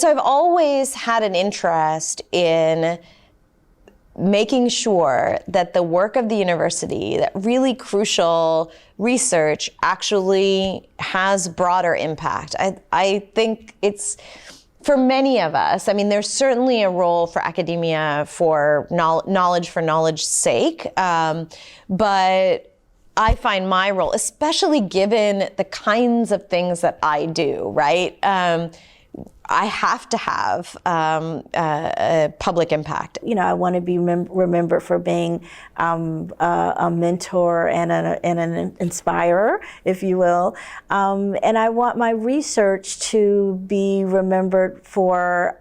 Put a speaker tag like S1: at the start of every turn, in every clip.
S1: So I've always had an interest in making sure that the work of the university, that really crucial research, actually has broader impact. I think it's, for many of us, I mean, there's certainly a role for academia for knowledge for knowledge's sake, but I find my role, especially given the kinds of things that I do, right? I have to have a public impact.
S2: You know, I want to be remembered for being a mentor and an inspirer, if you will. And I want my research to be remembered for,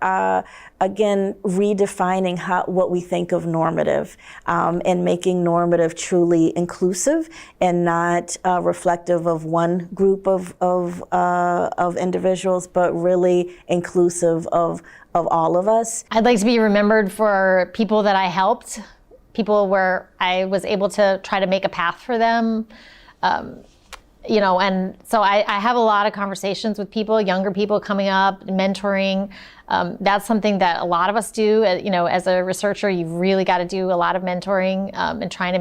S2: again, redefining what we think of normative, and making normative truly inclusive and not reflective of one group of individuals, but really inclusive of all of us.
S3: I'd like to be remembered for people that I helped, people where I was able to try to make a path for them. You know, and so I have a lot of conversations with people, younger people coming up, mentoring. That's something that a lot of us do. You know, as a researcher, you've really got to do a lot of mentoring and trying to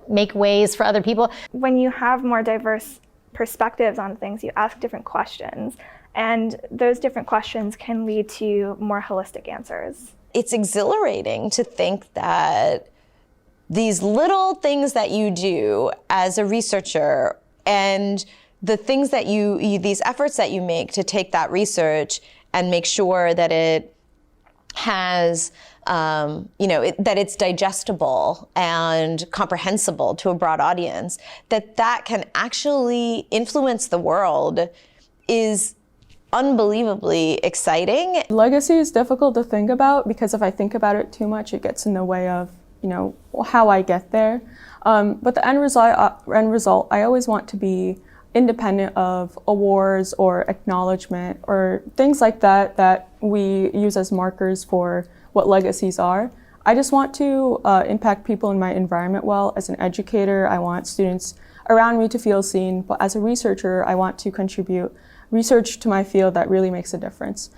S3: make ways for other people.
S4: When you have more diverse perspectives on things, you ask different questions, and those different questions can lead to more holistic answers.
S1: It's exhilarating to think that these little things that you do as a researcher and the things that these efforts that you make to take that research and make sure that it has, that it's digestible and comprehensible to a broad audience, that can actually influence the world is unbelievably exciting.
S5: Legacy is difficult to think about because if I think about it too much, it gets in the way of, how I get there. But the end result, I always want to be independent of awards or acknowledgement or things like that we use as markers for what legacies are. I just want to impact people in my environment well. As an educator, I want students around me to feel seen, but as a researcher, I want to contribute research to my field that really makes a difference.